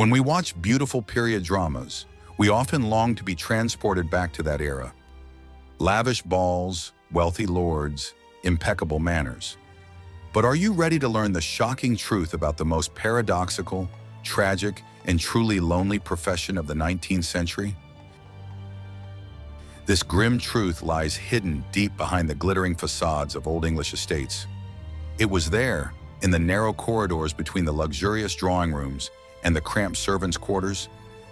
When we watch beautiful period dramas, we often long to be transported back to that era. Lavish balls, wealthy lords, impeccable manners. But are you ready to learn the shocking truth about the most paradoxical, tragic, and truly lonely profession of the 19th century? This grim truth lies hidden deep behind the glittering facades of Old English estates. It was there, in the narrow corridors between the luxurious drawing rooms and the cramped servants' quarters,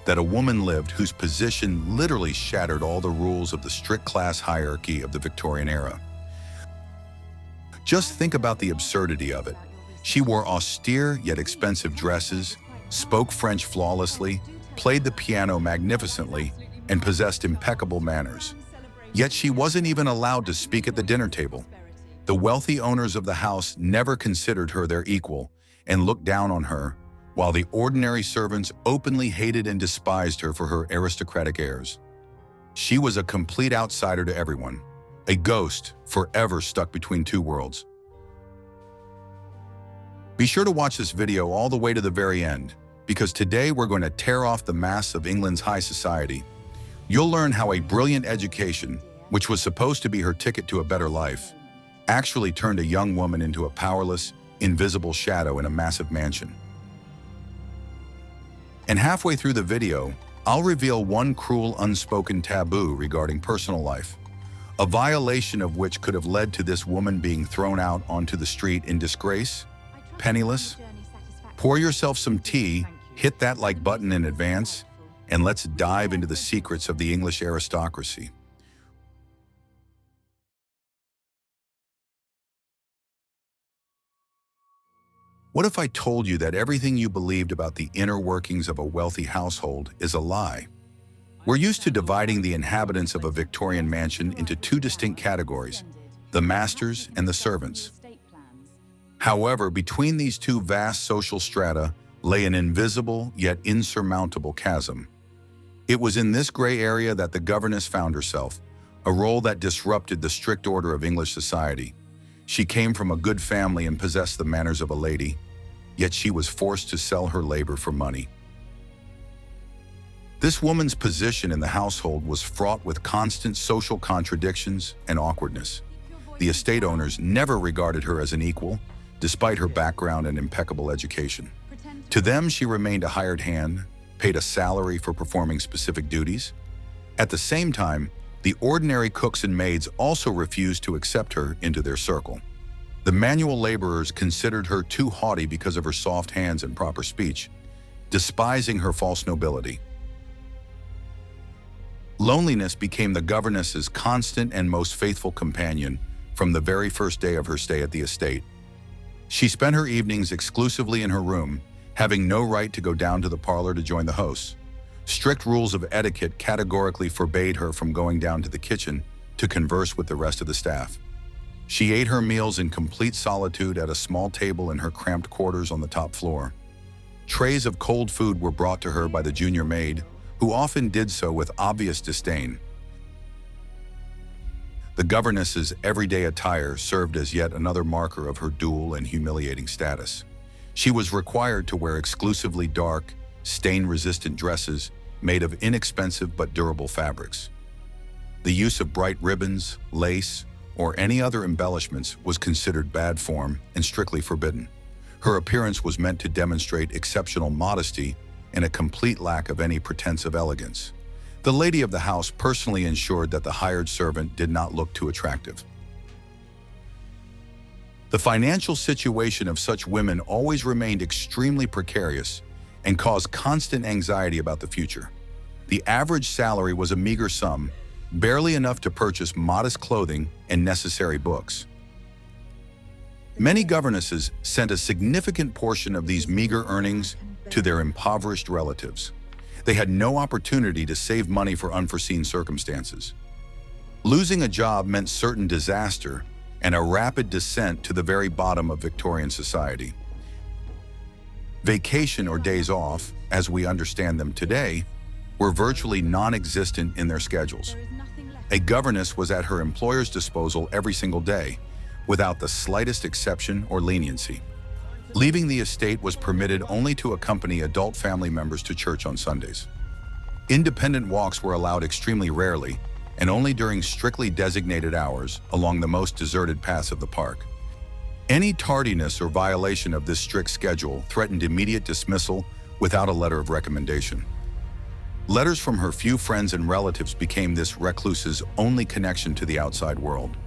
that a woman lived whose position literally shattered all the rules of the strict class hierarchy of the Victorian era. Just think about the absurdity of it. She wore austere yet expensive dresses, spoke French flawlessly, played the piano magnificently, and possessed impeccable manners. Yet she wasn't even allowed to speak at the dinner table. The wealthy owners of the house never considered her their equal and looked down on her, while the ordinary servants openly hated and despised her for her aristocratic airs. She was a complete outsider to everyone, a ghost forever stuck between two worlds. Be sure to watch this video all the way to the very end, because today we're going to tear off the masks of England's high society. You'll learn how a brilliant education, which was supposed to be her ticket to a better life, actually turned a young woman into a powerless, invisible shadow in a massive mansion. And halfway through the video, I'll reveal one cruel unspoken taboo regarding personal life, a violation of which could have led to this woman being thrown out onto the street in disgrace, penniless. Pour yourself some tea, hit that like button in advance, and let's dive into the secrets of the English aristocracy. What if I told you that everything you believed about the inner workings of a wealthy household is a lie? We're used to dividing the inhabitants of a Victorian mansion into two distinct categories, the masters and the servants. However, between these two vast social strata lay an invisible yet insurmountable chasm. It was in this gray area that the governess found herself, a role that disrupted the strict order of English society. She came from a good family and possessed the manners of a lady, yet she was forced to sell her labor for money. This woman's position in the household was fraught with constant social contradictions and awkwardness. The estate owners never regarded her as an equal, despite her background and impeccable education. To them, she remained a hired hand, paid a salary for performing specific duties. At the same time, the ordinary cooks and maids also refused to accept her into their circle. The manual laborers considered her too haughty because of her soft hands and proper speech, despising her false nobility. Loneliness became the governess's constant and most faithful companion from the very first day of her stay at the estate. She spent her evenings exclusively in her room, having no right to go down to the parlor to join the hosts. Strict rules of etiquette categorically forbade her from going down to the kitchen to converse with the rest of the staff. She ate her meals in complete solitude at a small table in her cramped quarters on the top floor. Trays of cold food were brought to her by the junior maid, who often did so with obvious disdain. The governess's everyday attire served as yet another marker of her dual and humiliating status. She was required to wear exclusively dark, stain-resistant dresses made of inexpensive but durable fabrics. The use of bright ribbons, lace, or any other embellishments was considered bad form and strictly forbidden. Her appearance was meant to demonstrate exceptional modesty and a complete lack of any pretense of elegance. The lady of the house personally ensured that the hired servant did not look too attractive. The financial situation of such women always remained extremely precarious and caused constant anxiety about the future. The average salary was a meager sum, barely enough to purchase modest clothing and necessary books. Many governesses sent a significant portion of these meager earnings to their impoverished relatives. They had no opportunity to save money for unforeseen circumstances. Losing a job meant certain disaster and a rapid descent to the very bottom of Victorian society. Vacation or days off, as we understand them today, were virtually non-existent in their schedules. A governess was at her employer's disposal every single day, without the slightest exception or leniency. Leaving the estate was permitted only to accompany adult family members to church on Sundays. Independent walks were allowed extremely rarely, and only during strictly designated hours along the most deserted paths of the park. Any tardiness or violation of this strict schedule threatened immediate dismissal without a letter of recommendation. Letters from her few friends and relatives became this recluse's only connection to the outside world.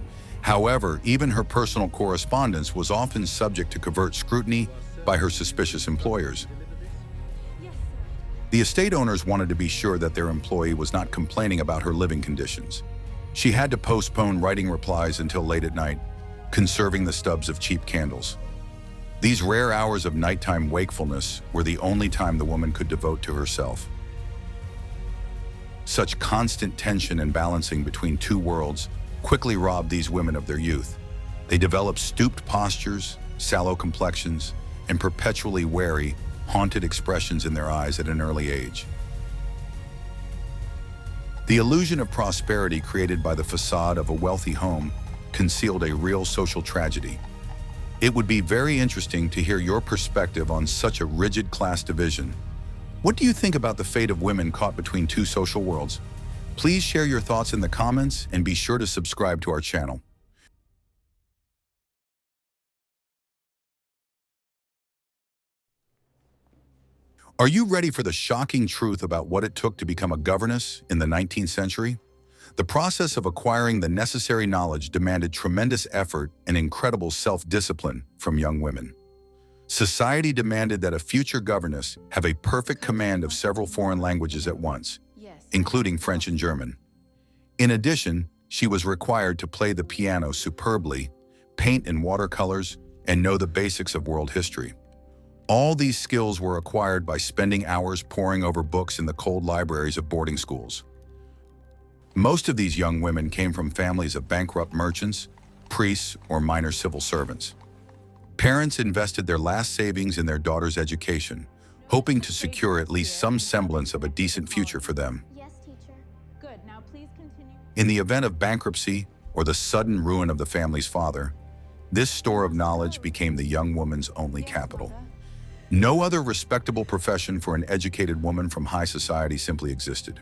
However, even her personal correspondence was often subject to covert scrutiny by her suspicious employers. The estate owners wanted to be sure that their employee was not complaining about her living conditions. She had to postpone writing replies until late at night, conserving the stubs of cheap candles. These rare hours of nighttime wakefulness were the only time the woman could devote to herself. Such constant tension and balancing between two worlds quickly robbed these women of their youth. They developed stooped postures, sallow complexions, and perpetually wary, haunted expressions in their eyes at an early age. The illusion of prosperity created by the facade of a wealthy home concealed a real social tragedy. It would be very interesting to hear your perspective on such a rigid class division. What do you think about the fate of women caught between two social worlds? Please share your thoughts in the comments and be sure to subscribe to our channel. Are you ready for the shocking truth about what it took to become a governess in the 19th century? The process of acquiring the necessary knowledge demanded tremendous effort and incredible self-discipline from young women. Society demanded that a future governess have a perfect command of several foreign languages at once, including French and German. In addition, she was required to play the piano superbly, paint in watercolors, and know the basics of world history. All these skills were acquired by spending hours poring over books in the cold libraries of boarding schools. Most of these young women came from families of bankrupt merchants, priests, or minor civil servants. Parents invested their last savings in their daughter's education, hoping to secure at least some semblance of a decent future for them. Yes, teacher. Good. Now please continue. In the event of bankruptcy or the sudden ruin of the family's father, this store of knowledge became the young woman's only capital. No other respectable profession for an educated woman from high society simply existed.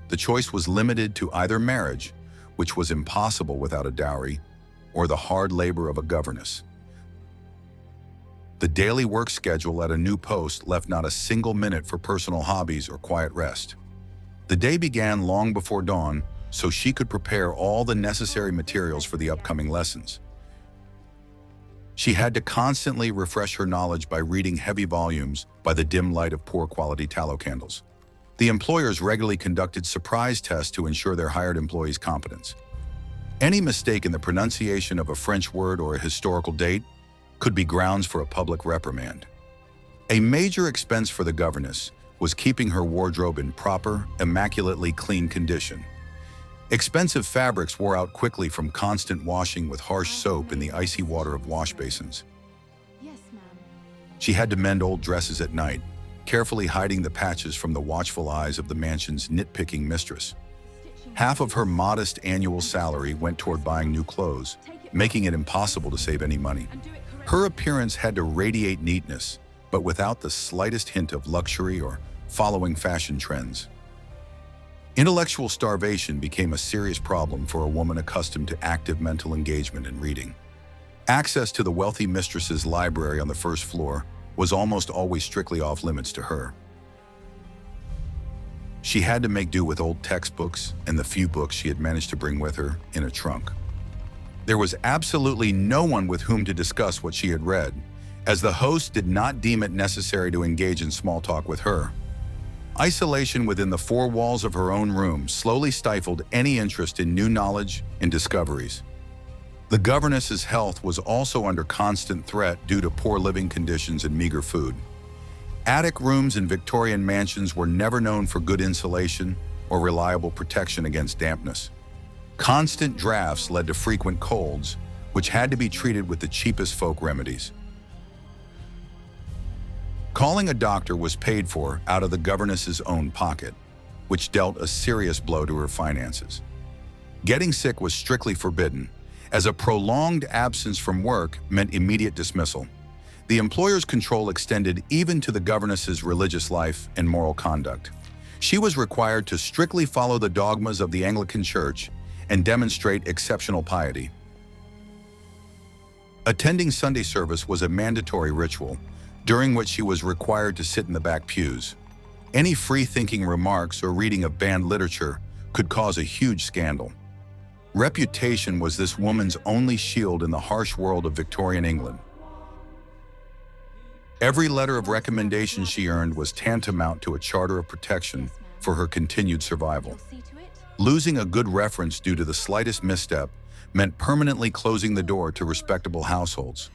The choice was limited to either marriage, which was impossible without a dowry, or the hard labor of a governess. The daily work schedule at a new post left not a single minute for personal hobbies or quiet rest. The day began long before dawn, so she could prepare all the necessary materials for the upcoming lessons. She had to constantly refresh her knowledge by reading heavy volumes by the dim light of poor-quality tallow candles. The employers regularly conducted surprise tests to ensure their hired employees' competence. Any mistake in the pronunciation of a French word or a historical date could be grounds for a public reprimand. A major expense for the governess was keeping her wardrobe in proper, immaculately clean condition. Expensive fabrics wore out quickly from constant washing with harsh soap in the icy water of wash basins. Yes, ma'am. She had to mend old dresses at night, carefully hiding the patches from the watchful eyes of the mansion's nitpicking mistress. Half of her modest annual salary went toward buying new clothes, making it impossible to save any money. Her appearance had to radiate neatness, but without the slightest hint of luxury or following fashion trends. Intellectual starvation became a serious problem for a woman accustomed to active mental engagement and reading. Access to the wealthy mistress's library on the first floor was almost always strictly off limits to her. She had to make do with old textbooks and the few books she had managed to bring with her in a trunk. There was absolutely no one with whom to discuss what she had read, as the host did not deem it necessary to engage in small talk with her. Isolation within the four walls of her own room slowly stifled any interest in new knowledge and discoveries. The governess's health was also under constant threat due to poor living conditions and meager food. Attic rooms in Victorian mansions were never known for good insulation or reliable protection against dampness. Constant drafts led to frequent colds, which had to be treated with the cheapest folk remedies. Calling a doctor was paid for out of the governess's own pocket, which dealt a serious blow to her finances. Getting sick was strictly forbidden, as a prolonged absence from work meant immediate dismissal. The employer's control extended even to the governess's religious life and moral conduct. She was required to strictly follow the dogmas of the Anglican Church and demonstrate exceptional piety. Attending Sunday service was a mandatory ritual, during which she was required to sit in the back pews. Any free-thinking remarks or reading of banned literature could cause a huge scandal. Reputation was this woman's only shield in the harsh world of Victorian England. Every letter of recommendation she earned was tantamount to a charter of protection for her continued survival. You'll see to it. Losing a good reference due to the slightest misstep meant permanently closing the door to respectable households.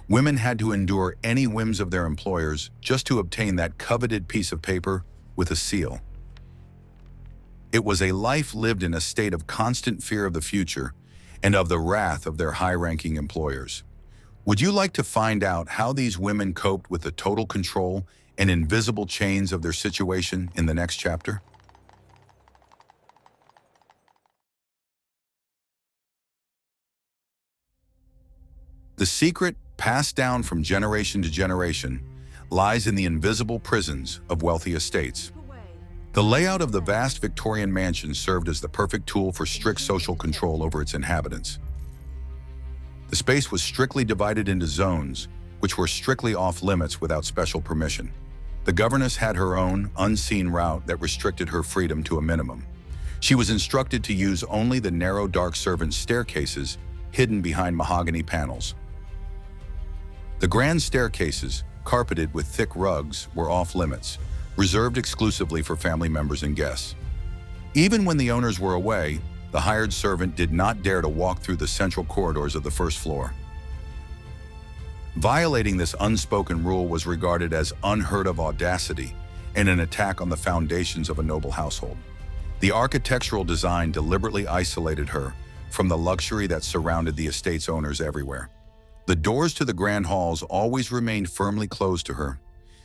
Women had to endure any whims of their employers just to obtain that coveted piece of paper with a seal. It was a life lived in a state of constant fear of the future and of the wrath of their high-ranking employers. Would you like to find out how these women coped with the total control and invisible chains of their situation in the next chapter? The secret, passed down from generation to generation, lies in the invisible prisons of wealthy estates. The layout of the vast Victorian mansion served as the perfect tool for strict social control over its inhabitants. The space was strictly divided into zones, which were strictly off-limits without special permission. The governess had her own, unseen route that restricted her freedom to a minimum. She was instructed to use only the narrow, dark servants' staircases hidden behind mahogany panels. The grand staircases, carpeted with thick rugs, were off-limits, reserved exclusively for family members and guests. Even when the owners were away, the hired servant did not dare to walk through the central corridors of the first floor. Violating this unspoken rule was regarded as unheard-of audacity and an attack on the foundations of a noble household. The architectural design deliberately isolated her from the luxury that surrounded the estate's owners everywhere. The doors to the grand halls always remained firmly closed to her,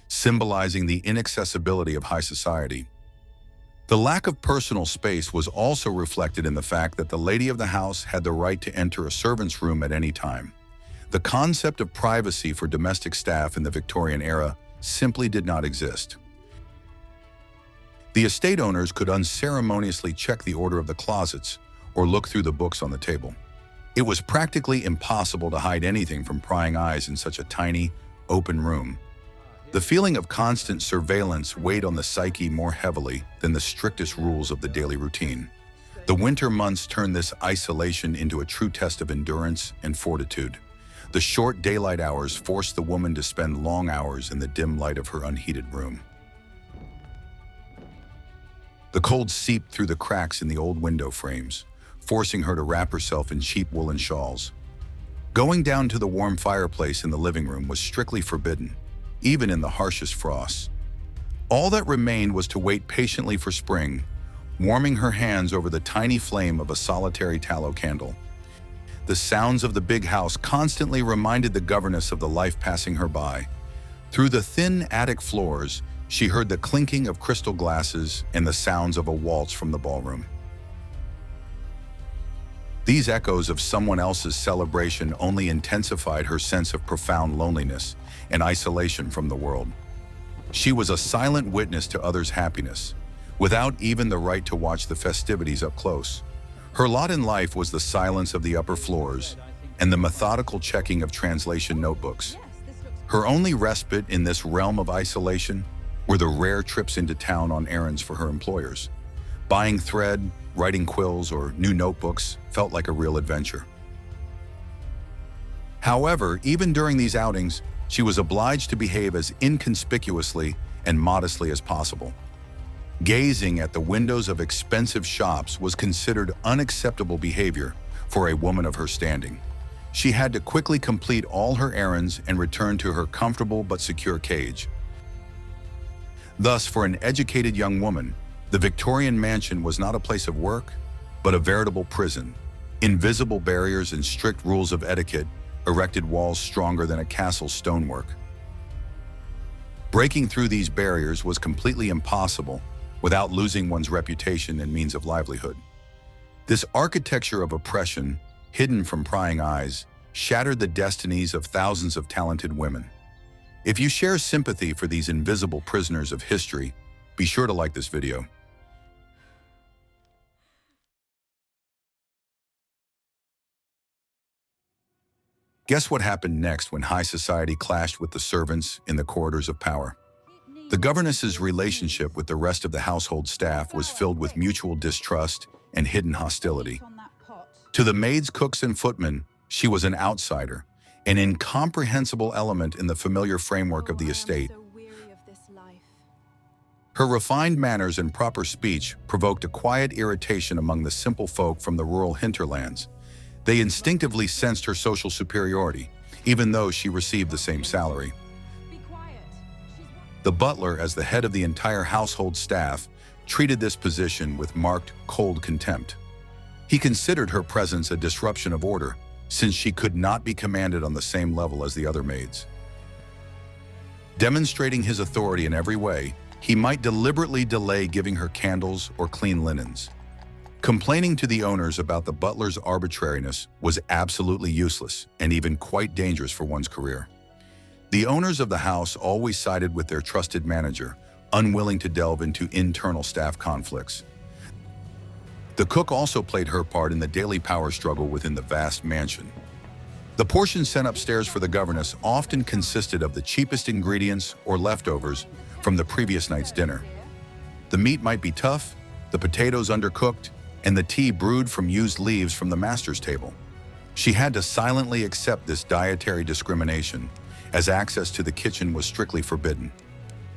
symbolizing the inaccessibility of high society. The lack of personal space was also reflected in the fact that the lady of the house had the right to enter a servant's room at any time. The concept of privacy for domestic staff in the Victorian era simply did not exist. The estate owners could unceremoniously check the order of the closets or look through the books on the table. It was practically impossible to hide anything from prying eyes in such a tiny, open room. The feeling of constant surveillance weighed on the psyche more heavily than the strictest rules of the daily routine. The winter months turned this isolation into a true test of endurance and fortitude. The short daylight hours forced the woman to spend long hours in the dim light of her unheated room. The cold seeped through the cracks in the old window frames, forcing her to wrap herself in cheap woolen shawls. Going down to the warm fireplace in the living room was strictly forbidden, even in the harshest frosts. All that remained was to wait patiently for spring, warming her hands over the tiny flame of a solitary tallow candle. The sounds of the big house constantly reminded the governess of the life passing her by. Through the thin attic floors, she heard the clinking of crystal glasses and the sounds of a waltz from the ballroom. These echoes of someone else's celebration only intensified her sense of profound loneliness and isolation from the world. She was a silent witness to others' happiness, without even the right to watch the festivities up close. Her lot in life was the silence of the upper floors and the methodical checking of translation notebooks. Her only respite in this realm of isolation were the rare trips into town on errands for her employers. Buying thread, writing quills, or new notebooks felt like a real adventure. However, even during these outings, she was obliged to behave as inconspicuously and modestly as possible. Gazing at the windows of expensive shops was considered unacceptable behavior for a woman of her standing. She had to quickly complete all her errands and return to her comfortable but secure cage. Thus, for an educated young woman, the Victorian mansion was not a place of work, but a veritable prison. Invisible barriers and strict rules of etiquette erected walls stronger than a castle's stonework. Breaking through these barriers was completely impossible without losing one's reputation and means of livelihood. This architecture of oppression, hidden from prying eyes, shattered the destinies of thousands of talented women. If you share sympathy for these invisible prisoners of history, be sure to like this video. Guess what happened next when high society clashed with the servants in the corridors of power? The governess's relationship with the rest of the household staff was filled with mutual distrust and hidden hostility. To the maids, cooks, and footmen, she was an outsider, an incomprehensible element in the familiar framework of the estate. Her refined manners and proper speech provoked a quiet irritation among the simple folk from the rural hinterlands. They instinctively sensed her social superiority, even though she received the same salary. The butler, as the head of the entire household staff, treated this position with marked, cold contempt. He considered her presence a disruption of order, since she could not be commanded on the same level as the other maids. Demonstrating his authority in every way, he might deliberately delay giving her candles or clean linens. Complaining to the owners about the butler's arbitrariness was absolutely useless and even quite dangerous for one's career. The owners of the house always sided with their trusted manager, unwilling to delve into internal staff conflicts. The cook also played her part in the daily power struggle within the vast mansion. The portions sent upstairs for the governess often consisted of the cheapest ingredients or leftovers from the previous night's dinner. The meat might be tough, the potatoes undercooked, and the tea brewed from used leaves from the master's table. She had to silently accept this dietary discrimination, as access to the kitchen was strictly forbidden.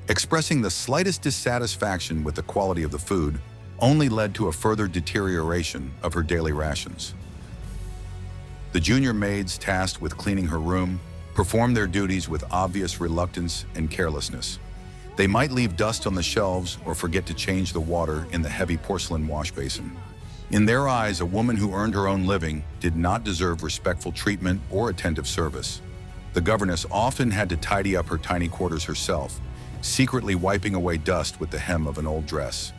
Expressing the slightest dissatisfaction with the quality of the food only led to a further deterioration of her daily rations. The junior maids tasked with cleaning her room performed their duties with obvious reluctance and carelessness. They might leave dust on the shelves or forget to change the water in the heavy porcelain wash basin. In their eyes, a woman who earned her own living did not deserve respectful treatment or attentive service. The governess often had to tidy up her tiny quarters herself, secretly wiping away dust with the hem of an old dress.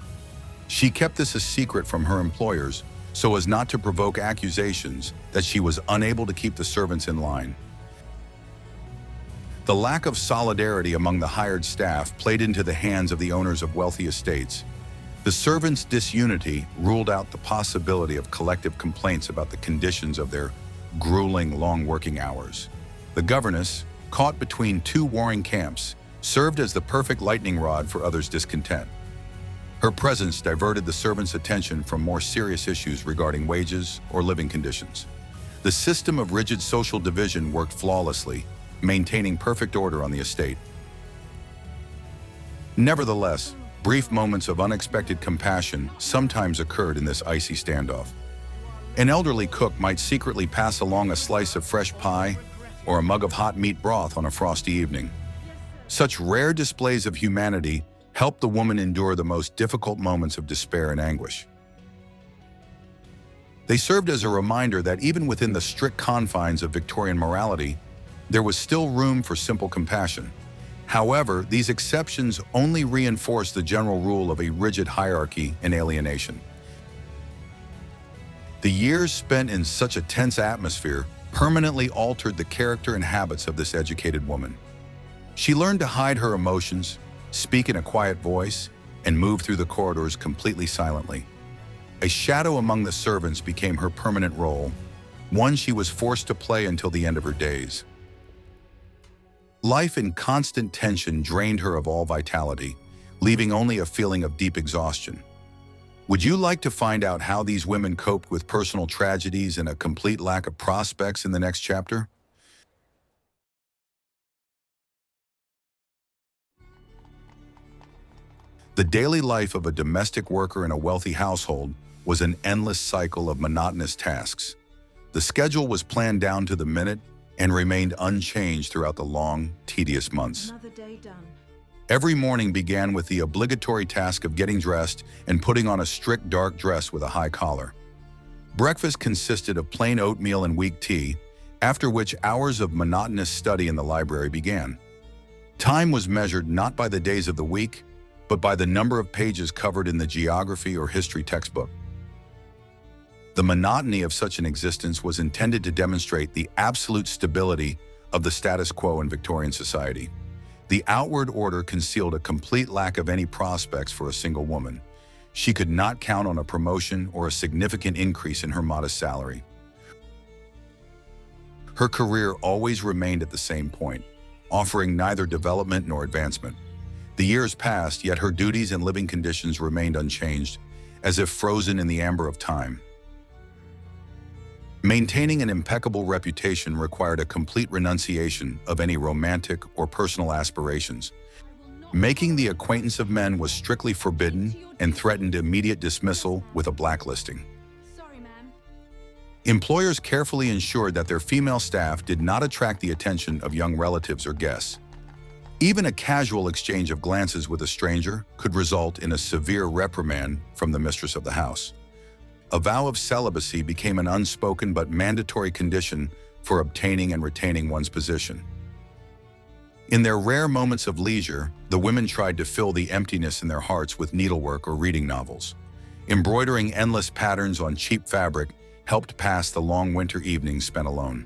She kept this a secret from her employers so as not to provoke accusations that she was unable to keep the servants in line. The lack of solidarity among the hired staff played into the hands of the owners of wealthy estates. The servants' disunity ruled out the possibility of collective complaints about the conditions of their grueling, long working hours. The governess, caught between two warring camps, served as the perfect lightning rod for others' discontent. Her presence diverted the servants' attention from more serious issues regarding wages or living conditions. The system of rigid social division worked flawlessly, maintaining perfect order on the estate. Nevertheless, brief moments of unexpected compassion sometimes occurred in this icy standoff. An elderly cook might secretly pass along a slice of fresh pie or a mug of hot meat broth on a frosty evening. Such rare displays of humanity helped the woman endure the most difficult moments of despair and anguish. They served as a reminder that even within the strict confines of Victorian morality, there was still room for simple compassion. However, these exceptions only reinforced the general rule of a rigid hierarchy and alienation. The years spent in such a tense atmosphere permanently altered the character and habits of this educated woman. She learned to hide her emotions, speak in a quiet voice, and move through the corridors completely silently. A shadow among the servants became her permanent role, one she was forced to play until the end of her days. Life in constant tension drained her of all vitality, leaving only a feeling of deep exhaustion. Would you like to find out how these women coped with personal tragedies and a complete lack of prospects in the next chapter? The daily life of a domestic worker in a wealthy household was an endless cycle of monotonous tasks. The schedule was planned down to the minute and remained unchanged throughout the long, tedious months. Another day done. Every morning began with the obligatory task of getting dressed and putting on a strict dark dress with a high collar. Breakfast consisted of plain oatmeal and weak tea, after which hours of monotonous study in the library began. Time was measured not by the days of the week, but by the number of pages covered in the geography or history textbook. The monotony of such an existence was intended to demonstrate the absolute stability of the status quo in Victorian society. The outward order concealed a complete lack of any prospects for a single woman. She could not count on a promotion or a significant increase in her modest salary. Her career always remained at the same point, offering neither development nor advancement. The years passed, yet her duties and living conditions remained unchanged, as if frozen in the amber of time. Maintaining an impeccable reputation required a complete renunciation of any romantic or personal aspirations. Making the acquaintance of men was strictly forbidden and threatened immediate dismissal with a blacklisting. Sorry, ma'am. Employers carefully ensured that their female staff did not attract the attention of young relatives or guests. Even a casual exchange of glances with a stranger could result in a severe reprimand from the mistress of the house. A vow of celibacy became an unspoken but mandatory condition for obtaining and retaining one's position. In their rare moments of leisure, the women tried to fill the emptiness in their hearts with needlework or reading novels. Embroidering endless patterns on cheap fabric helped pass the long winter evenings spent alone.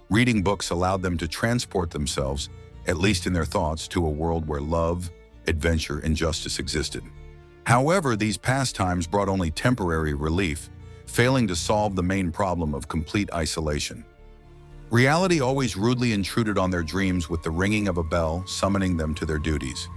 Reading books allowed them to transport themselves, at least in their thoughts, to a world where love, adventure, and justice existed. However, these pastimes brought only temporary relief, failing to solve the main problem of complete isolation. Reality always rudely intruded on their dreams with the ringing of a bell summoning them to their duties.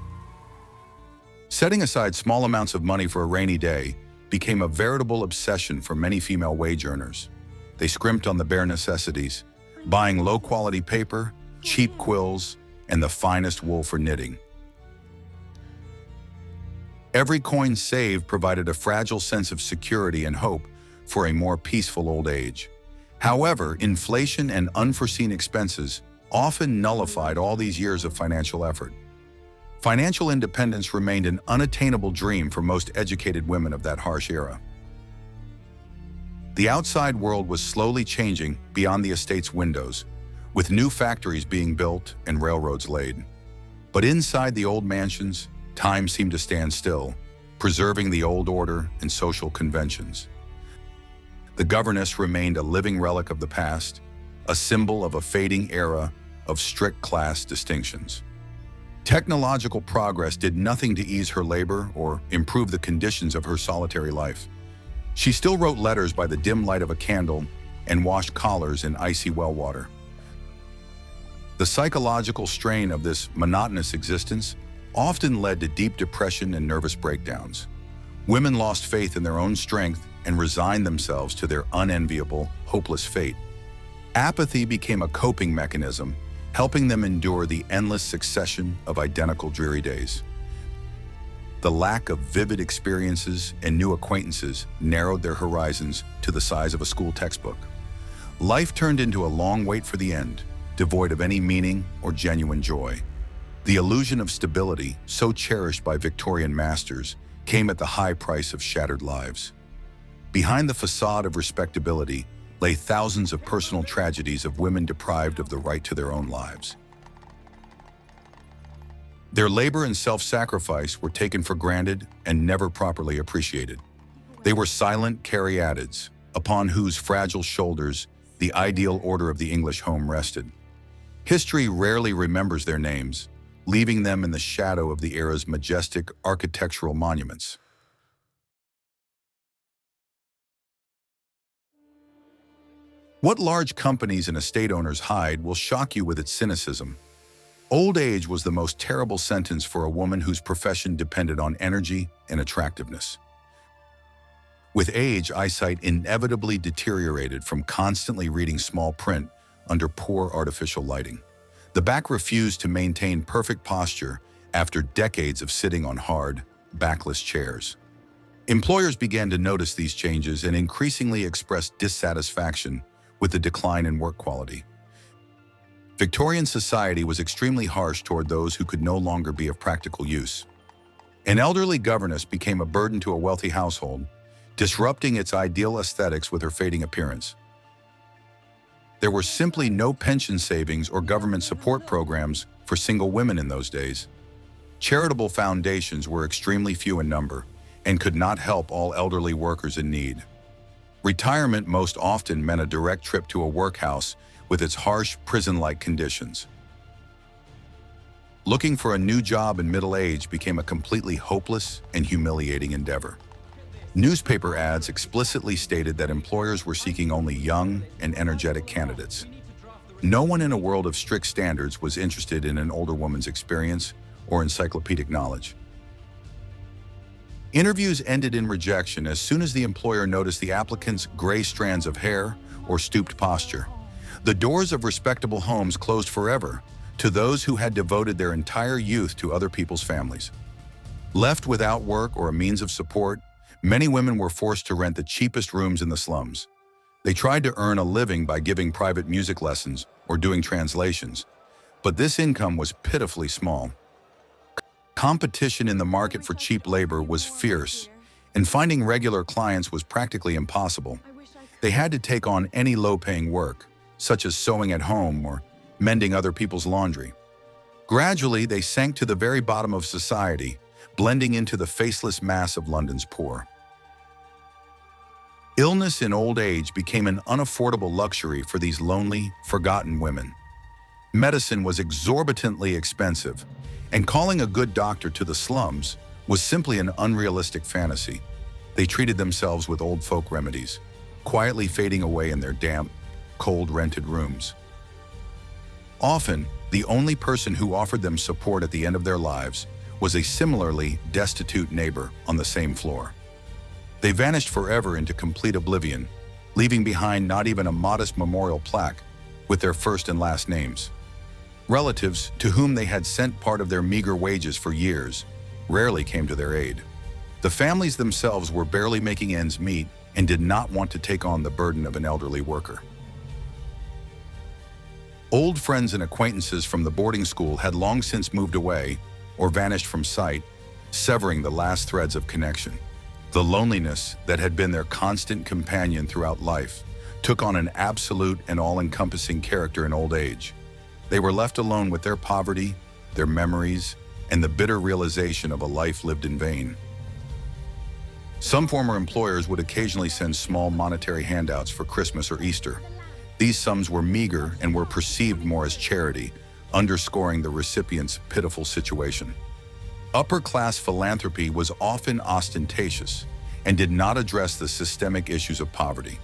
Setting aside small amounts of money for a rainy day became a veritable obsession for many female wage earners. They scrimped on the bare necessities, buying low-quality paper, cheap quills, and the finest wool for knitting. Every coin saved provided a fragile sense of security and hope for a more peaceful old age. However, inflation and unforeseen expenses often nullified all these years of financial effort. Financial independence remained an unattainable dream for most educated women of that harsh era. The outside world was slowly changing beyond the estate's windows, with new factories being built and railroads laid. But inside the old mansions, time seemed to stand still, preserving the old order and social conventions. The governess remained a living relic of the past, a symbol of a fading era of strict class distinctions. Technological progress did nothing to ease her labor or improve the conditions of her solitary life. She still wrote letters by the dim light of a candle and washed collars in icy well water. The psychological strain of this monotonous existence often led to deep depression and nervous breakdowns. Women lost faith in their own strength and resigned themselves to their unenviable, hopeless fate. Apathy became a coping mechanism, helping them endure the endless succession of identical dreary days. The lack of vivid experiences and new acquaintances narrowed their horizons to the size of a school textbook. Life turned into a long wait for the end, devoid of any meaning or genuine joy. The illusion of stability, so cherished by Victorian masters, came at the high price of shattered lives. Behind the facade of respectability lay thousands of personal tragedies of women deprived of the right to their own lives. Their labor and self-sacrifice were taken for granted and never properly appreciated. They were silent caryatids, upon whose fragile shoulders the ideal order of the English home rested. History rarely remembers their names, leaving them in the shadow of the era's majestic architectural monuments. What large companies and estate owners hide will shock you with its cynicism. Old age was the most terrible sentence for a woman whose profession depended on energy and attractiveness. With age, eyesight inevitably deteriorated from constantly reading small print under poor artificial lighting. The back refused to maintain perfect posture after decades of sitting on hard, backless chairs. Employers began to notice these changes and increasingly expressed dissatisfaction with the decline in work quality. Victorian society was extremely harsh toward those who could no longer be of practical use. An elderly governess became a burden to a wealthy household, disrupting its ideal aesthetics with her fading appearance. There were simply no pension savings or government support programs for single women in those days. Charitable foundations were extremely few in number and could not help all elderly workers in need. Retirement most often meant a direct trip to a workhouse with its harsh prison-like conditions. Looking for a new job in middle age became a completely hopeless and humiliating endeavor. Newspaper ads explicitly stated that employers were seeking only young and energetic candidates. No one in a world of strict standards was interested in an older woman's experience or encyclopedic knowledge. Interviews ended in rejection as soon as the employer noticed the applicant's gray strands of hair or stooped posture. The doors of respectable homes closed forever to those who had devoted their entire youth to other people's families. Left without work or a means of support, many women were forced to rent the cheapest rooms in the slums. They tried to earn a living by giving private music lessons or doing translations, but this income was pitifully small. Competition in the market for cheap labor was fierce, and finding regular clients was practically impossible. They had to take on any low-paying work, such as sewing at home or mending other people's laundry. Gradually, they sank to the very bottom of society, blending into the faceless mass of London's poor. Illness in old age became an unaffordable luxury for these lonely, forgotten women. Medicine was exorbitantly expensive, and calling a good doctor to the slums was simply an unrealistic fantasy. They treated themselves with old folk remedies, quietly fading away in their damp, cold rented rooms. Often, the only person who offered them support at the end of their lives was a similarly destitute neighbor on the same floor. They vanished forever into complete oblivion, leaving behind not even a modest memorial plaque with their first and last names. Relatives to whom they had sent part of their meager wages for years rarely came to their aid. The families themselves were barely making ends meet and did not want to take on the burden of an elderly worker. Old friends and acquaintances from the boarding school had long since moved away or vanished from sight, severing the last threads of connection. The loneliness that had been their constant companion throughout life took on an absolute and all-encompassing character in old age. They were left alone with their poverty, their memories, and the bitter realization of a life lived in vain. Some former employers would occasionally send small monetary handouts for Christmas or Easter. These sums were meager and were perceived more as charity, underscoring the recipient's pitiful situation. Upper-class philanthropy was often ostentatious and did not address the systemic issues of poverty.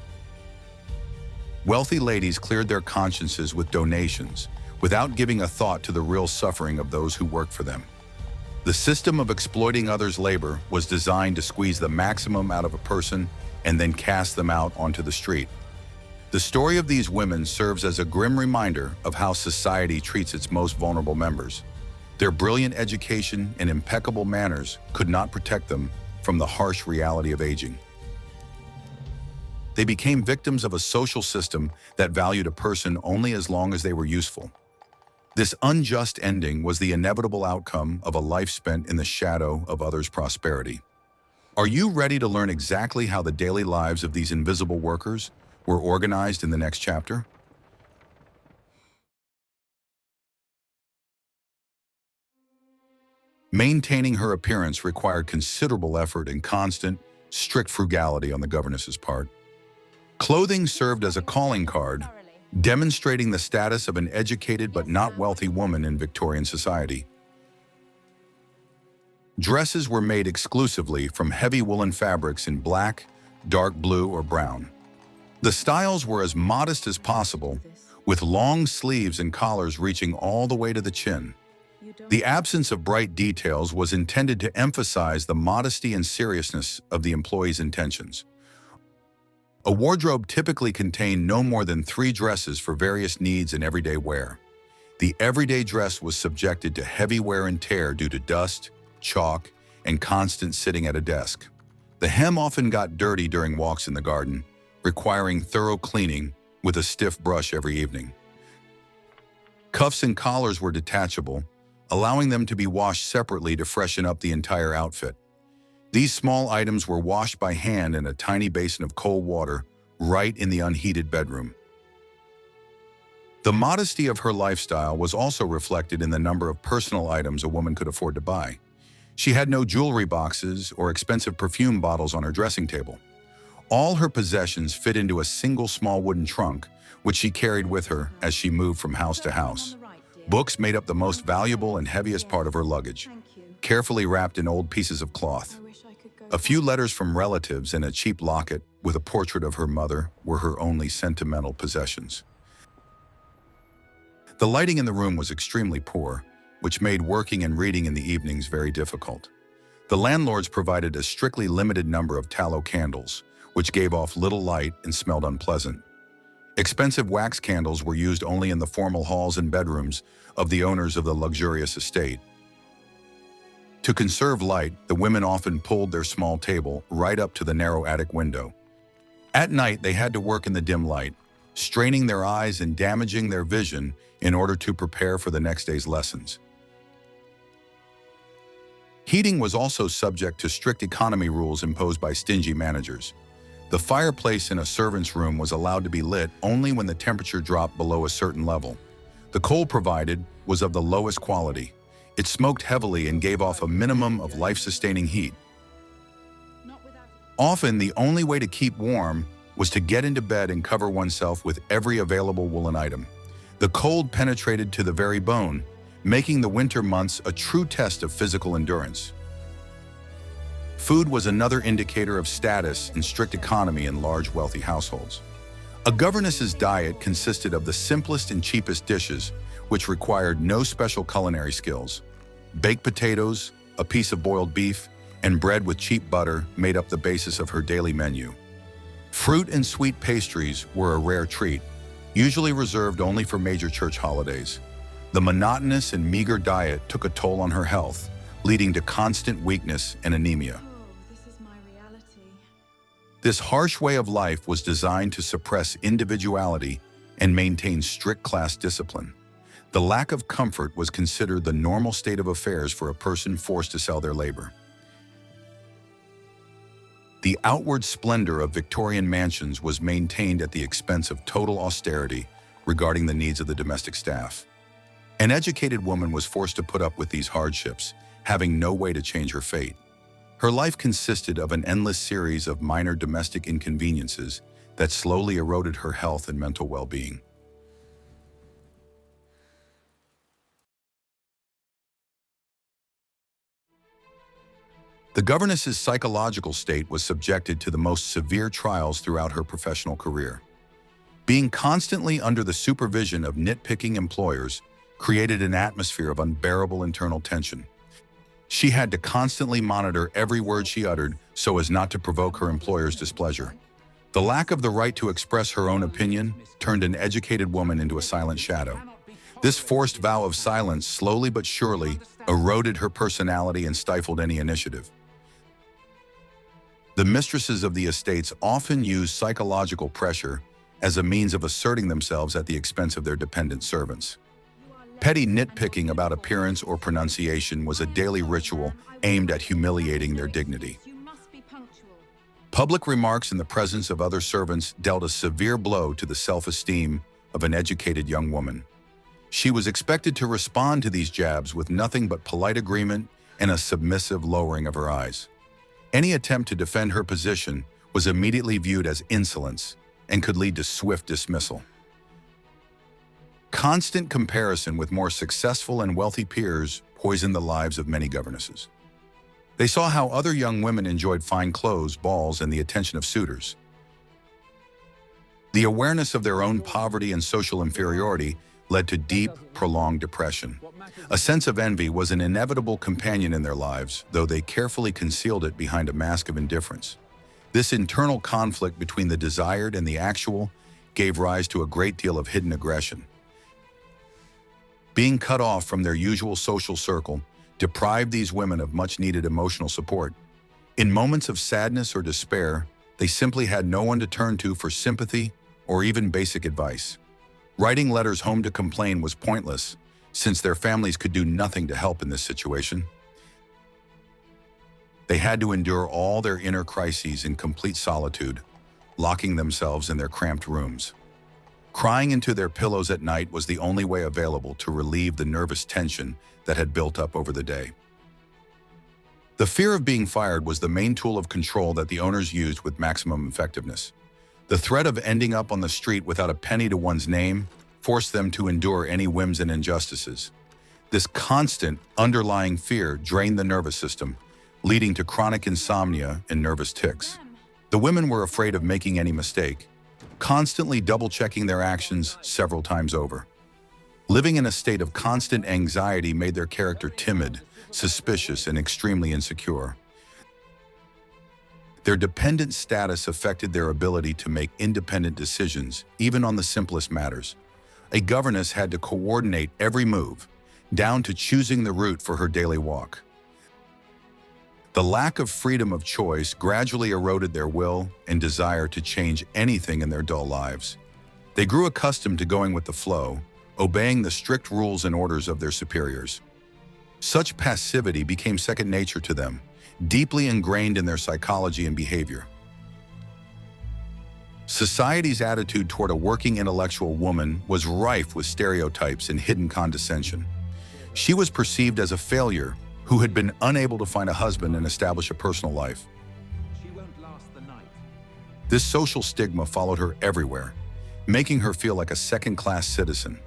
Wealthy ladies cleared their consciences with donations without giving a thought to the real suffering of those who worked for them. The system of exploiting others' labor was designed to squeeze the maximum out of a person and then cast them out onto the street. The story of these women serves as a grim reminder of how society treats its most vulnerable members. Their brilliant education and impeccable manners could not protect them from the harsh reality of aging. They became victims of a social system that valued a person only as long as they were useful. This unjust ending was the inevitable outcome of a life spent in the shadow of others' prosperity. Are you ready to learn exactly how the daily lives of these invisible workers were organized in the next chapter? Maintaining her appearance required considerable effort and constant, strict frugality on the governess's part. Clothing served as a calling card, demonstrating the status of an educated but not wealthy woman in Victorian society. Dresses were made exclusively from heavy woolen fabrics in black, dark blue, or brown. The styles were as modest as possible, with long sleeves and collars reaching all the way to the chin. The absence of bright details was intended to emphasize the modesty and seriousness of the employee's intentions. A wardrobe typically contained no more than 3 dresses for various needs and everyday wear. The everyday dress was subjected to heavy wear and tear due to dust, chalk, and constant sitting at a desk. The hem often got dirty during walks in the garden, requiring thorough cleaning with a stiff brush every evening. Cuffs and collars were detachable, allowing them to be washed separately to freshen up the entire outfit. These small items were washed by hand in a tiny basin of cold water right in the unheated bedroom. The modesty of her lifestyle was also reflected in the number of personal items a woman could afford to buy. She had no jewelry boxes or expensive perfume bottles on her dressing table. All her possessions fit into a single small wooden trunk, which she carried with her as she moved from house to house. Books made up the most valuable and heaviest part of her luggage, Thank you. carefully wrapped in old pieces of cloth. I wish I could go. A few letters from relatives and a cheap locket with a portrait of her mother were her only sentimental possessions. The lighting in the room was extremely poor, which made working and reading in the evenings very difficult. The landlords provided a strictly limited number of tallow candles, which gave off little light and smelled unpleasant. Expensive wax candles were used only in the formal halls and bedrooms of the owners of the luxurious estate. To conserve light, the women often pulled their small table right up to the narrow attic window. At night, they had to work in the dim light, straining their eyes and damaging their vision in order to prepare for the next day's lessons. Heating was also subject to strict economy rules imposed by stingy managers. The fireplace in a servant's room was allowed to be lit only when the temperature dropped below a certain level. The coal provided was of the lowest quality. It smoked heavily and gave off a minimum of life-sustaining heat. Not without. Often, the only way to keep warm was to get into bed and cover oneself with every available woolen item. The cold penetrated to the very bone, making the winter months a true test of physical endurance. Food was another indicator of status and strict economy in large, wealthy households. A governess's diet consisted of the simplest and cheapest dishes, which required no special culinary skills. Baked potatoes, a piece of boiled beef, and bread with cheap butter made up the basis of her daily menu. Fruit and sweet pastries were a rare treat, usually reserved only for major church holidays. The monotonous and meager diet took a toll on her health, leading to constant weakness and anemia. Oh, this is my reality. This harsh way of life was designed to suppress individuality and maintain strict class discipline. The lack of comfort was considered the normal state of affairs for a person forced to sell their labor. The outward splendor of Victorian mansions was maintained at the expense of total austerity regarding the needs of the domestic staff. An educated woman was forced to put up with these hardships, having no way to change her fate. Her life consisted of an endless series of minor domestic inconveniences that slowly eroded her health and mental well-being. The governess's psychological state was subjected to the most severe trials throughout her professional career. Being constantly under the supervision of nitpicking employers created an atmosphere of unbearable internal tension. She had to constantly monitor every word she uttered so as not to provoke her employer's displeasure. The lack of the right to express her own opinion turned an educated woman into a silent shadow. This forced vow of silence slowly but surely eroded her personality and stifled any initiative. The mistresses of the estates often used psychological pressure as a means of asserting themselves at the expense of their dependent servants. Petty nitpicking about appearance or pronunciation was a daily ritual aimed at humiliating their dignity. You must be punctual. Public remarks in the presence of other servants dealt a severe blow to the self-esteem of an educated young woman. She was expected to respond to these jabs with nothing but polite agreement and a submissive lowering of her eyes. Any attempt to defend her position was immediately viewed as insolence and could lead to swift dismissal. Constant comparison with more successful and wealthy peers poisoned the lives of many governesses. They saw how other young women enjoyed fine clothes, balls, and the attention of suitors. The awareness of their own poverty and social inferiority led to deep, prolonged depression. A sense of envy was an inevitable companion in their lives, though they carefully concealed it behind a mask of indifference. This internal conflict between the desired and the actual gave rise to a great deal of hidden aggression. Being cut off from their usual social circle deprived these women of much-needed emotional support. In moments of sadness or despair, they simply had no one to turn to for sympathy or even basic advice. Writing letters home to complain was pointless, since their families could do nothing to help in this situation. They had to endure all their inner crises in complete solitude, locking themselves in their cramped rooms. Crying into their pillows at night was the only way available to relieve the nervous tension that had built up over the day. The fear of being fired was the main tool of control that the owners used with maximum effectiveness. The threat of ending up on the street without a penny to one's name forced them to endure any whims and injustices. This constant, underlying fear drained the nervous system, leading to chronic insomnia and nervous tics. The women were afraid of making any mistake, constantly double-checking their actions several times over. Living in a state of constant anxiety made their character timid, suspicious, and extremely insecure. Their dependent status affected their ability to make independent decisions, even on the simplest matters. A governess had to coordinate every move, down to choosing the route for her daily walk. The lack of freedom of choice gradually eroded their will and desire to change anything in their dull lives. They grew accustomed to going with the flow, obeying the strict rules and orders of their superiors. Such passivity became second nature to them, deeply ingrained in their psychology and behavior. Society's attitude toward a working intellectual woman was rife with stereotypes and hidden condescension. She was perceived as a failure who had been unable to find a husband and establish a personal life. She won't last the night. This social stigma followed her everywhere, making her feel like a second-class citizen.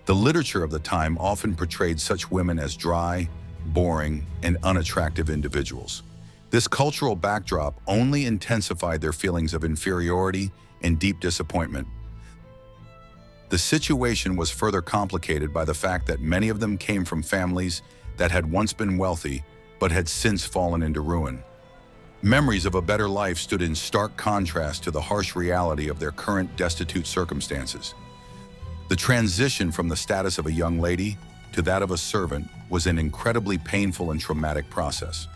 The literature of the time often portrayed such women as dry, boring, and unattractive individuals. This cultural backdrop only intensified their feelings of inferiority and deep disappointment. The situation was further complicated by the fact that many of them came from families that had once been wealthy but had since fallen into ruin. Memories of a better life stood in stark contrast to the harsh reality of their current destitute circumstances. The transition from the status of a young lady to that of a servant was an incredibly painful and traumatic process.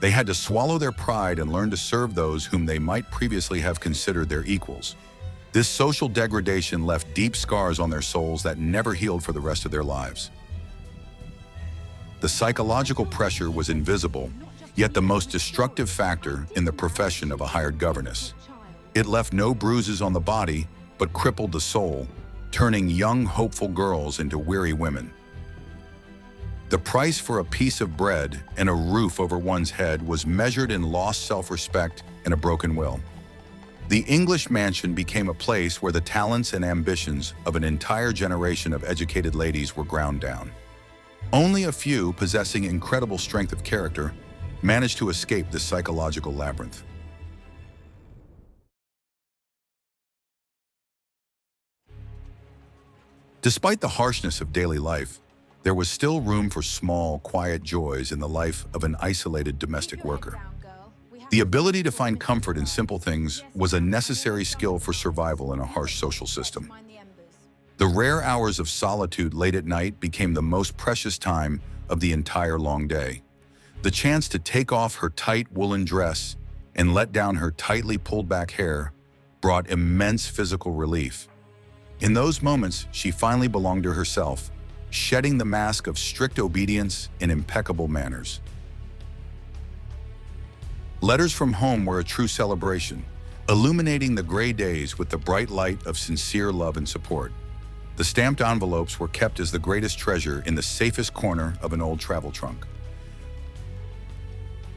They had to swallow their pride and learn to serve those whom they might previously have considered their equals. This social degradation left deep scars on their souls that never healed for the rest of their lives. The psychological pressure was invisible, yet the most destructive factor in the profession of a hired governess. It left no bruises on the body, but crippled the soul, turning young, hopeful girls into weary women. The price for a piece of bread and a roof over one's head was measured in lost self-respect and a broken will. The English mansion became a place where the talents and ambitions of an entire generation of educated ladies were ground down. Only a few, possessing incredible strength of character, managed to escape this psychological labyrinth. Despite the harshness of daily life, there was still room for small, quiet joys in the life of an isolated domestic worker. The ability to find comfort in simple things was a necessary skill for survival in a harsh social system. The rare hours of solitude late at night became the most precious time of the entire long day. The chance to take off her tight woolen dress and let down her tightly pulled back hair brought immense physical relief. In those moments, she finally belonged to herself, shedding the mask of strict obedience and impeccable manners. Letters from home were a true celebration, illuminating the gray days with the bright light of sincere love and support. The stamped envelopes were kept as the greatest treasure in the safest corner of an old travel trunk.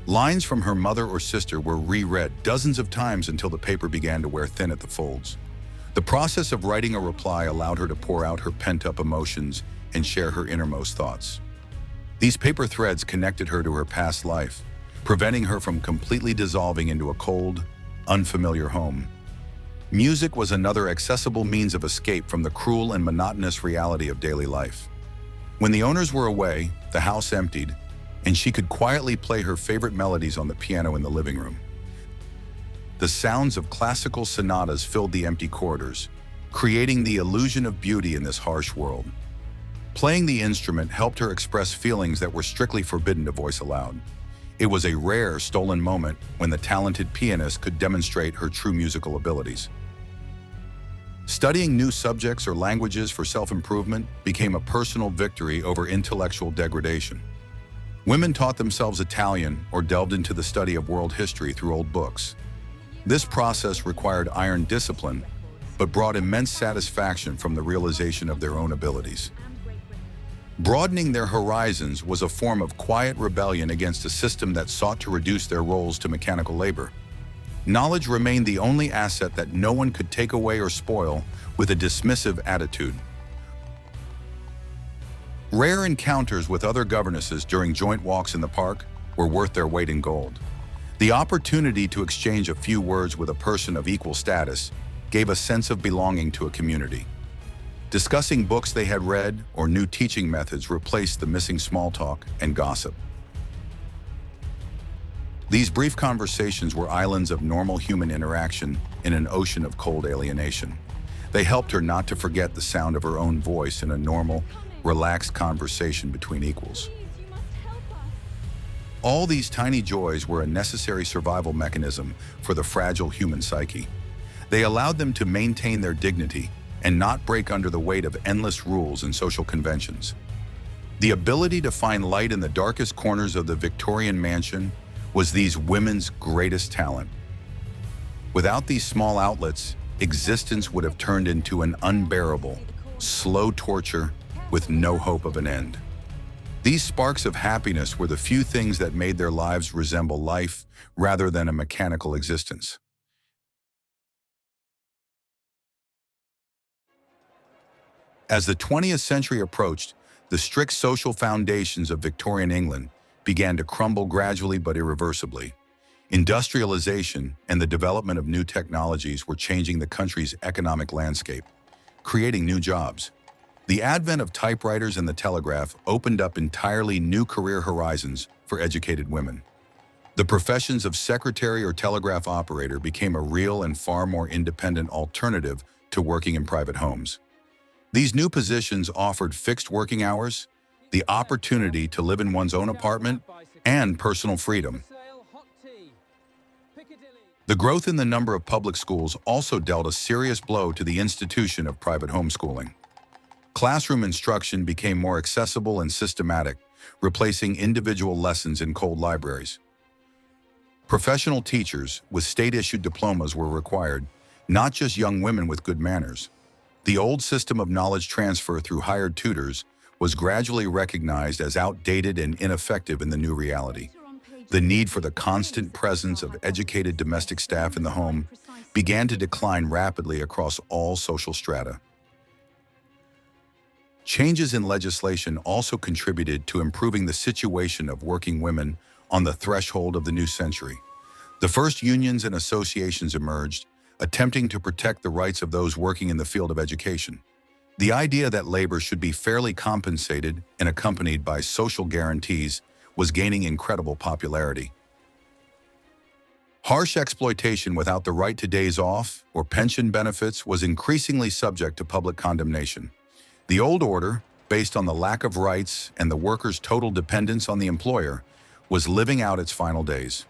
Lines from her mother or sister were reread dozens of times until the paper began to wear thin at the folds. The process of writing a reply allowed her to pour out her pent-up emotions and share her innermost thoughts. These paper threads connected her to her past life, preventing her from completely dissolving into a cold, unfamiliar home. Music was another accessible means of escape from the cruel and monotonous reality of daily life. When the owners were away, the house emptied, and she could quietly play her favorite melodies on the piano in the living room. The sounds of classical sonatas filled the empty corridors, creating the illusion of beauty in this harsh world. Playing the instrument helped her express feelings that were strictly forbidden to voice aloud. It was a rare, stolen moment when the talented pianist could demonstrate her true musical abilities. Studying new subjects or languages for self-improvement became a personal victory over intellectual degradation. Women taught themselves Italian or delved into the study of world history through old books. This process required iron discipline, but brought immense satisfaction from the realization of their own abilities. Broadening their horizons was a form of quiet rebellion against a system that sought to reduce their roles to mechanical labor. Knowledge remained the only asset that no one could take away or spoil with a dismissive attitude. Rare encounters with other governesses during joint walks in the park were worth their weight in gold. The opportunity to exchange a few words with a person of equal status gave a sense of belonging to a community. Discussing books they had read or new teaching methods replaced the missing small talk and gossip. These brief conversations were islands of normal human interaction in an ocean of cold alienation. They helped her not to forget the sound of her own voice in a normal, relaxed conversation between equals. All these tiny joys were a necessary survival mechanism for the fragile human psyche. They allowed them to maintain their dignity and not break under the weight of endless rules and social conventions. The ability to find light in the darkest corners of the Victorian mansion was these women's greatest talent. Without these small outlets, existence would have turned into an unbearable, slow torture with no hope of an end. These sparks of happiness were the few things that made their lives resemble life rather than a mechanical existence. As the 20th century approached, the strict social foundations of Victorian England began to crumble gradually but irreversibly. Industrialization and the development of new technologies were changing the country's economic landscape, creating new jobs. The advent of typewriters and the telegraph opened up entirely new career horizons for educated women. The professions of secretary or telegraph operator became a real and far more independent alternative to working in private homes. These new positions offered fixed working hours, the opportunity to live in one's own apartment, and personal freedom. The growth in the number of public schools also dealt a serious blow to the institution of private homeschooling. Classroom instruction became more accessible and systematic, replacing individual lessons in cold libraries. Professional teachers with state-issued diplomas were required, not just young women with good manners. The old system of knowledge transfer through hired tutors was gradually recognized as outdated and ineffective in the new reality. The need for the constant presence of educated domestic staff in the home began to decline rapidly across all social strata. Changes in legislation also contributed to improving the situation of working women on the threshold of the new century. The first unions and associations emerged, attempting to protect the rights of those working in the field of education. The idea that labor should be fairly compensated and accompanied by social guarantees was gaining incredible popularity. Harsh exploitation without the right to days off or pension benefits was increasingly subject to public condemnation. The old order, based on the lack of rights and the worker's total dependence on the employer, was living out its final days.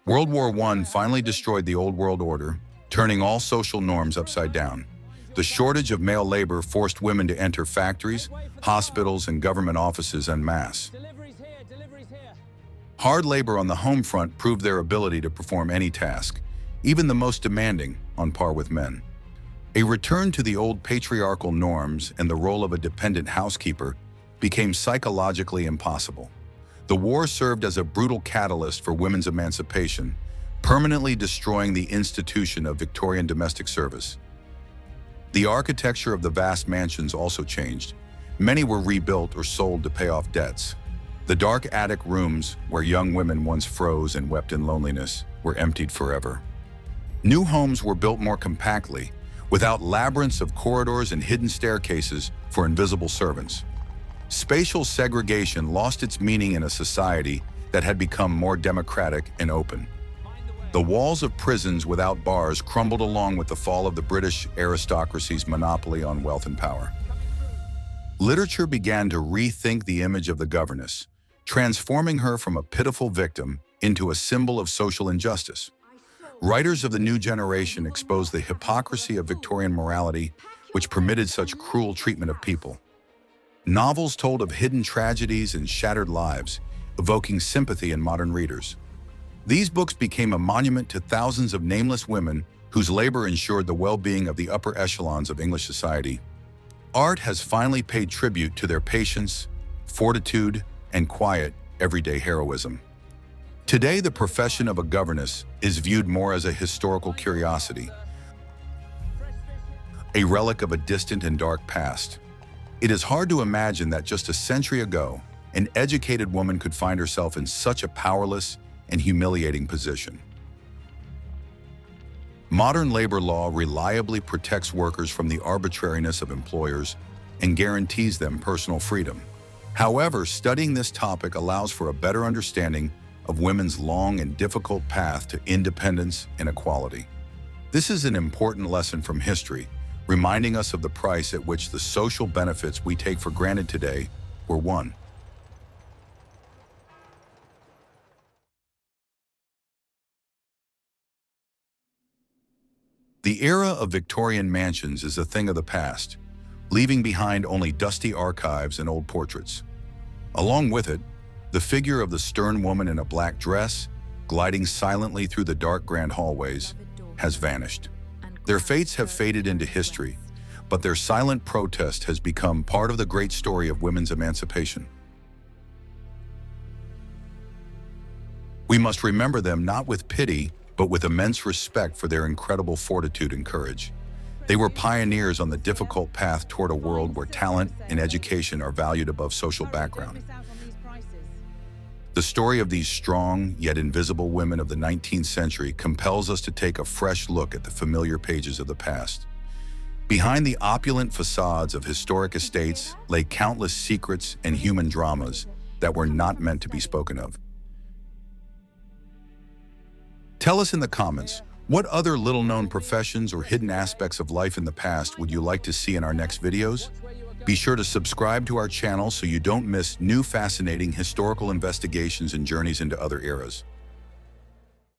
World War I finally destroyed the old world order, turning all social norms upside down. The shortage of male labor forced women to enter factories, hospitals, and government offices en masse. Hard labor on the home front proved their ability to perform any task, even the most demanding, on par with men. A return to the old patriarchal norms and the role of a dependent housekeeper became psychologically impossible. The war served as a brutal catalyst for women's emancipation, permanently destroying the institution of Victorian domestic service. The architecture of the vast mansions also changed. Many were rebuilt or sold to pay off debts. The dark attic rooms where young women once froze and wept in loneliness were emptied forever. New homes were built more compactly, without labyrinths of corridors and hidden staircases for invisible servants. Spatial segregation lost its meaning in a society that had become more democratic and open. The walls of prisons without bars crumbled along with the fall of the British aristocracy's monopoly on wealth and power. Literature began to rethink the image of the governess, transforming her from a pitiful victim into a symbol of social injustice. Writers of the new generation exposed the hypocrisy of Victorian morality, which permitted such cruel treatment of people. Novels told of hidden tragedies and shattered lives, evoking sympathy in modern readers. These books became a monument to thousands of nameless women whose labor ensured the well-being of the upper echelons of English society. Art has finally paid tribute to their patience, fortitude, and quiet, everyday heroism. Today, the profession of a governess is viewed more as a historical curiosity, a relic of a distant and dark past. It is hard to imagine that just a century ago, an educated woman could find herself in such a powerless and humiliating position. Modern labor law reliably protects workers from the arbitrariness of employers and guarantees them personal freedom. However, studying this topic allows for a better understanding of women's long and difficult path to independence and equality. This is an important lesson from history, reminding us of the price at which the social benefits we take for granted today were won. The era of Victorian mansions is a thing of the past, leaving behind only dusty archives and old portraits. Along with it, the figure of the stern woman in a black dress, gliding silently through the dark grand hallways, has vanished. Their fates have faded into history, but their silent protest has become part of the great story of women's emancipation. We must remember them not with pity, but with immense respect for their incredible fortitude and courage. They were pioneers on the difficult path toward a world where talent and education are valued above social background. The story of these strong, yet invisible women of the 19th century compels us to take a fresh look at the familiar pages of the past. Behind the opulent facades of historic estates lay countless secrets and human dramas that were not meant to be spoken of. Tell us in the comments, what other little-known professions or hidden aspects of life in the past would you like to see in our next videos? Be sure to subscribe to our channel so you don't miss new fascinating historical investigations and journeys into other eras.